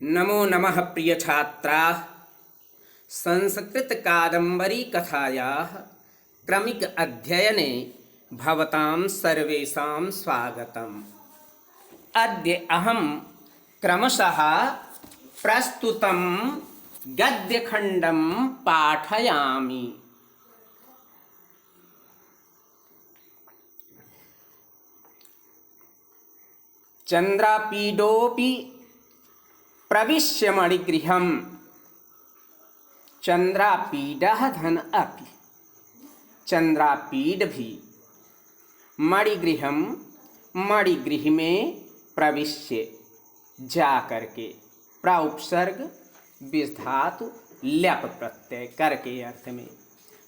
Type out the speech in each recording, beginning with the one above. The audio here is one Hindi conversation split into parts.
नमो नमः प्रिय छात्राः। संस्कृत कादम्बरी कथायाः क्रमिक अध्ययने भवतां सर्वेषां स्वागतम्। अद्य अहं क्रमशः प्रस्तुतं गद्यखण्डं पाठयामि। चन्द्रापीडोऽपि प्रविश्य मणिगृहं चंद्रापीडः धन अपि। चंद्रापीड भी मणिगृहम मणिगृह में प्रविश्य जा करके, प्राउपसर्ग विधातु ल्यप प्रत्यय करके अर्थ में।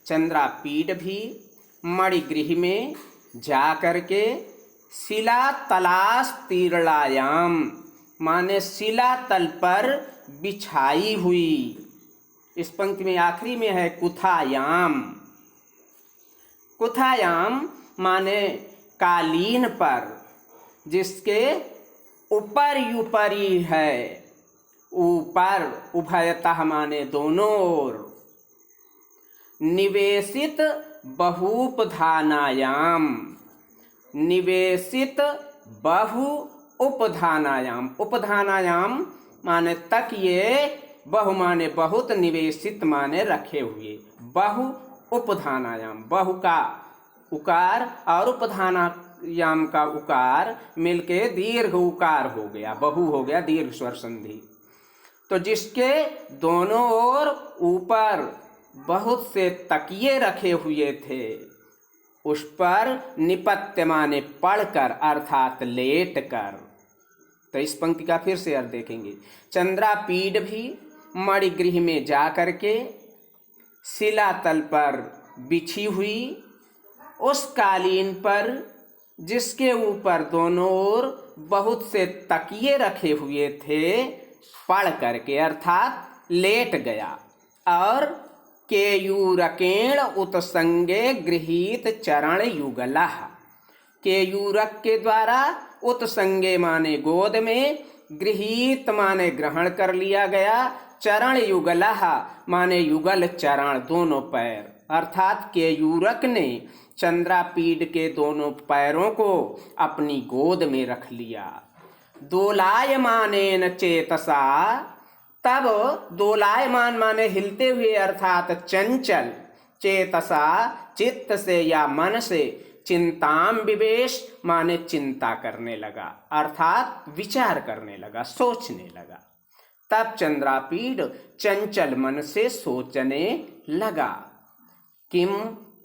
चंद्रापीड भी मणिगृह में जा करके शिला तलास तीर्णायाम माने शिला तल पर बिछाई हुई। इस पंक्ति में आखिरी में है कुथायाम। कुथायाम माने कालीन पर, जिसके ऊपर ऊपरी है। ऊपर उभयतः माने दोनों ओर। निवेशित बहुपधानायाम, निवेशित बहु उपधानायाम। उपधानायाम माने तकिए, बहु माने बहुत, निवेशित माने रखे हुए। बहु उपधानायाम, बहु का उकार और उपधानायाम का उकार मिलके दीर्घ उकार हो गया, बहु हो गया, दीर्घ स्वर संधि। तो जिसके दोनों ओर ऊपर बहुत से तकिए रखे हुए थे, उस पर निपत्य माने पढ़कर अर्थात लेट कर। तो इस पंक्ति का फिर से अर्थ देखेंगे। चंद्रापीड भी मणिगृह में जा करके शिला तल पर बिछी हुई, उस कालीन पर जिसके ऊपर दोनों ओर बहुत से तकिए रखे हुए थे, पढ़ करके अर्थात लेट गया। और केयूरकेण उत्संगे गृहीत चरण युगलः, केयूरक के द्वारा, उत्संगे माने गोद में, गृहीत माने ग्रहण कर लिया गया, चरण युगलः माने युगल चरण दोनों पैर। अर्थात केयूरक ने चंद्रापीड के दोनों पैरों को अपनी गोद में रख लिया। दोलायमानेन चेतसा, तब दोलायमान माने हिलते हुए अर्थात चंचल, चेतसा चित्त से या मन से, चिंताम विवेश माने चिंता करने लगा, अर्थात विचार करने लगा, सोचने लगा। तब चंद्रापीड चंचल मन से सोचने लगा। किम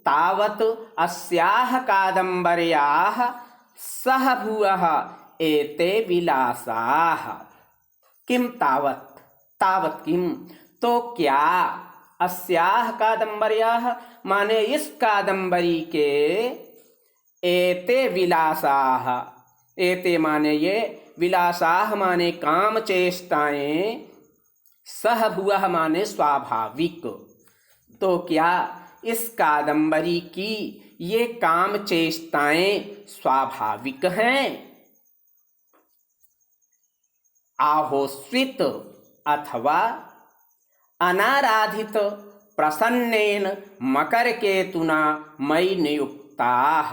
तावत अस्याह कादम्बर्याः सह भुवः एते विलासाः। किम तावत, तावत किम तो क्या, अस्याह कादम्बर्याः माने इस कादम्बरी के, एते विलासाः, एते माने ये, विलासाः माने काम चेष्टाएं, सह भुवः माने स्वाभाविक। तो क्या इस कादम्बरी की ये काम चेष्टाएं स्वाभाविक हैं। आहोस्वित अथवा अनाराधित प्रसन्नेन मकरकेतुना मयि नियुक्ताः,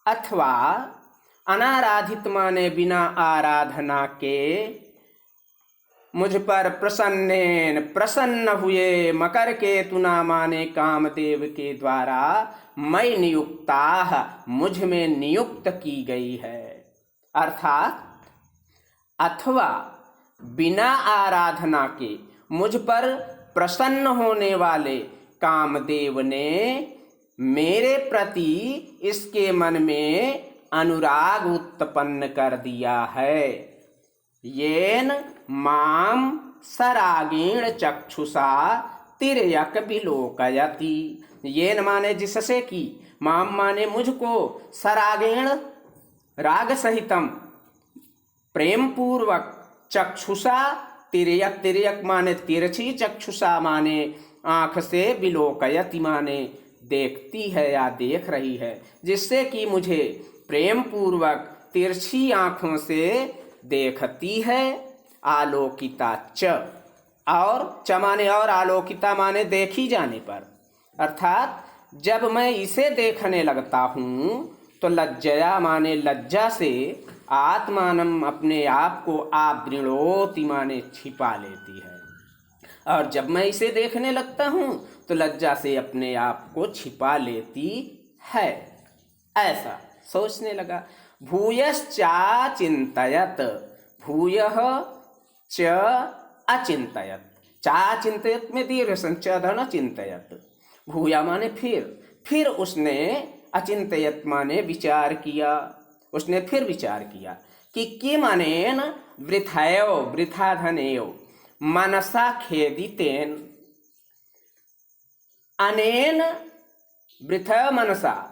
अथवा अनाराधित माने बिना आराधना के मुझ पर प्रसन्नेन प्रसन्न हुए, मकरकेतुना माने कामदेव के द्वारा, मयि नियुक्ताः मुझ में नियुक्त की गई है। अर्थात अथवा बिना आराधना के मुझ पर प्रसन्न होने वाले कामदेव ने मेरे प्रति इसके मन में अनुराग उत्पन्न कर दिया है। येन माम सरागेण चक्षुषा तिर्यक विलोकयति। येन माने जिससे कि, माम माने मुझको, सरागेण राग सहितम प्रेम पूर्वक, चक्षुषा तिर्यक, तिर्यक माने तिरछी, चक्षुषा माने आँख से, विलोकयति माने देखती है या देख रही है, जिससे कि मुझे प्रेम पूर्वक तिरछी आँखों से देखती है। आलोकिता च, और च माने और, आलोकिता माने देखी जाने पर। अर्थात जब मैं इसे देखने लगता हूँ तो लज्जया माने लज्जा से आत्मानम अपने आप को आवृणोति माने छिपा लेती है, और जब मैं इसे देखने लगता हूँ तो लज्जा से अपने आप को छिपा लेती है। ऐसा सोचने लगा। भूयश्चाचिन्तयत्, भूयः च अचिन्तयत्, चाचिन्तयत् में दीर्घ संचधन चिन्तयत्, भूया माने फिर उसने, अचिन्तयत् माने विचार किया, उसने फिर विचार किया कि किमनेन वृथयो वृथा धनेयो मनसा खेदितेन, अनेन वृथय मनसा,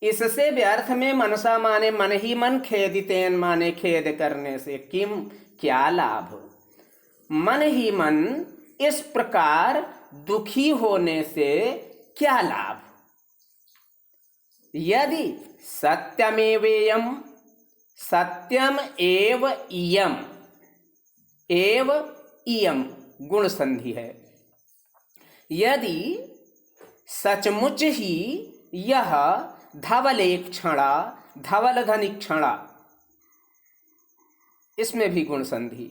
इससे व्यर्थ में, मनसा माने मन ही मन, खेदितेन माने खेद करने से, किम क्या लाभ, मन ही मन इस प्रकार दुखी होने से क्या लाभ। यदि सत्यमेवेयम, सत्यम एव इयम, एव इयम गुण संधि है, यदि सचमुच ही यह धवलेक्षणा, धवल धनिक्षणा, इसमें भी गुण संधि,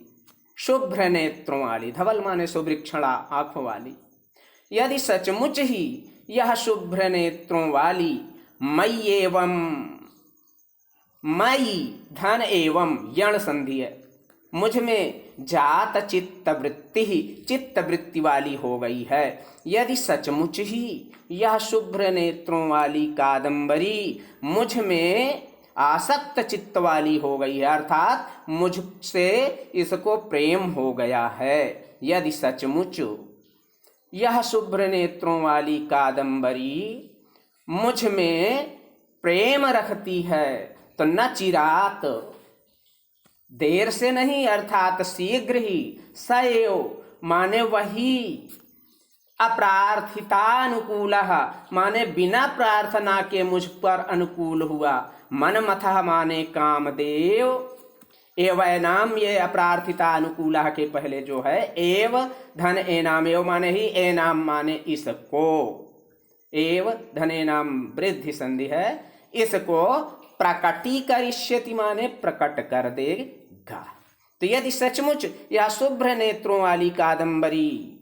शुभ्र नेत्रों वाली, धवल माने शुभ्रक्षणा आंखों वाली, यदि सचमुच ही यह शुभ्र नेत्रों वाली, मयि एवं, मयि धन एवं यण संधि है, मुझ में जात चित्त वृत्ति ही, चित्त वृत्ति वाली हो गई है, यदि सचमुच ही यह शुभ्र नेत्रों वाली कादंबरी मुझ में आसक्त चित्त वाली हो गई है, अर्थात मुझसे इसको प्रेम हो गया है, यदि सचमुच यह शुभ्र नेत्रों वाली कादंबरी मुझ में प्रेम रखती है, तो न चिरात, देर से नहीं, अर्थात शीघ्र ही, सएव माने वही, अप्रार्थितानुकूल माने बिना प्रार्थना के मुझ पर अनुकूल हुआ, मनमथः माने कामदेव, एवैनाम, ये अप्रार्थितानुकूल के पहले जो है एव धन एनाम, एव माने ही, एनाम माने इसको, एव धन एनाम वृद्धि संधि है, इसको प्रकटीकरिष्यति माने प्रकट कर देगा। तो यदि सचमुच यह शुभ्र नेत्रों वाली कादंबरी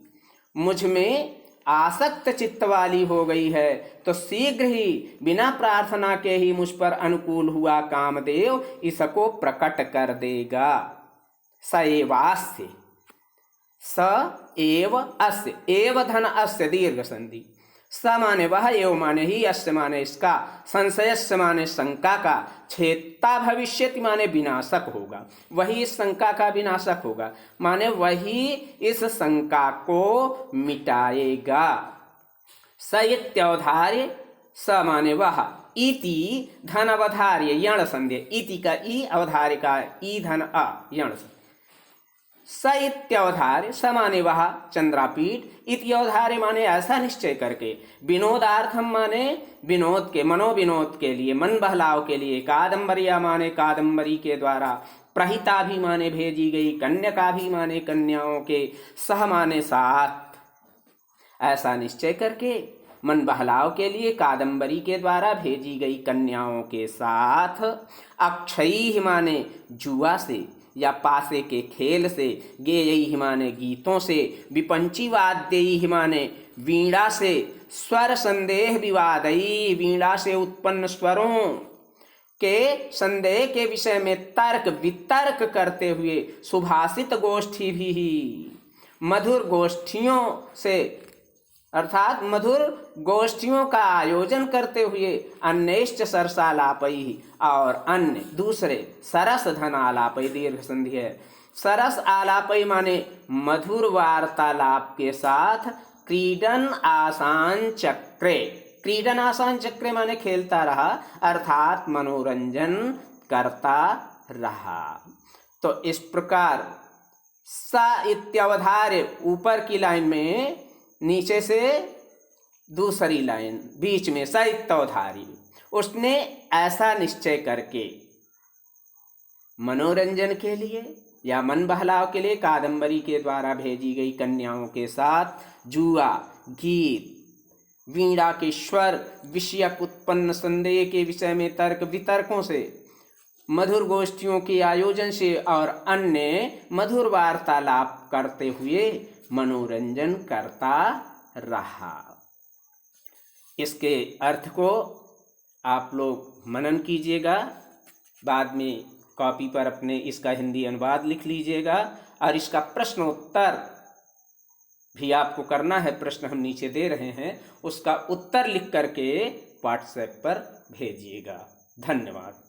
मुझ में आसक्त चित्त वाली हो गई है, तो शीघ्र ही बिना प्रार्थना के ही मुझ पर अनुकूल हुआ कामदेव इसको प्रकट कर देगा। स एवास्य, स एव अस्य, एव धन अस्य दीर्घ संधि, स माने वह, एव माने ही, अस्य माने इसका, संशयस्य माने शंका का, छेत्ता भविष्यति माने विनाशक होगा, वही इस शंका का विनाशक होगा, माने वही इस शंका को मिटाएगा। स इत्यवधार्य, स माने वह, इति धन अवधार्य यण संधि, इति का ई, अवधार्य का ई, धन अ यण, स इत्यवधार्य, स माने वह चंद्रापीठ, इति अवधार्य माने ऐसा निश्चय करके, विनोदार्थम माने विनोद के, मनोविनोद के लिए, मन बहलाव के लिए, कादंबरिया माने कादंबरी के द्वारा, प्रहिता भी माने भेजी गई, कन्या भी माने कन्याओं के, सह माने साथ, ऐसा निश्चय करके मन बहलाव के लिए कादंबरी के द्वारा भेजी गई कन्याओं के साथ, अक्षयी माने जुआ से या पासे के खेल से, गेयी माने गीतों से, विपंची वाद्यई माने वीणा से, स्वर संदेह विवादई, वीणा से उत्पन्न स्वरों के संदेह के विषय में तर्क वितर्क करते हुए, सुभाषित गोष्ठी भी, मधुर गोष्ठियों से, अर्थात मधुर गोष्ठियों का आयोजन करते हुए, अन्यश्च सरसालापई, और अन्य दूसरे, सरस धन आलापई दीर्घ संधि है, सरस आलापई माने मधुर वार्तालाप के साथ, क्रीडन आसान चक्रे, क्रीडन आसान चक्रे माने खेलता रहा, अर्थात मनोरंजन करता रहा। तो इस प्रकार स इत्यवधार्य ऊपर की लाइन में, नीचे से दूसरी लाइन बीच में, स इत्यवधारी, उसने ऐसा निश्चय करके मनोरंजन के लिए या मन बहलाव के लिए कादम्बरी के द्वारा भेजी गई कन्याओं के साथ जुआ, गीत, वीणा के स्वर, विषयक उत्पन्न संदेह के विषय में तर्क वितर्कों से, मधुर गोष्ठियों के आयोजन से और अन्य मधुर वार्तालाप करते हुए मनोरंजन करता रहा। इसके अर्थ को आप लोग मनन कीजिएगा, बाद में कॉपी पर अपने इसका हिंदी अनुवाद लिख लीजिएगा और इसका प्रश्न उत्तर भी आपको करना है। प्रश्न हम नीचे दे रहे हैं, उसका उत्तर लिख करके व्हाट्सएप पर भेजिएगा। धन्यवाद।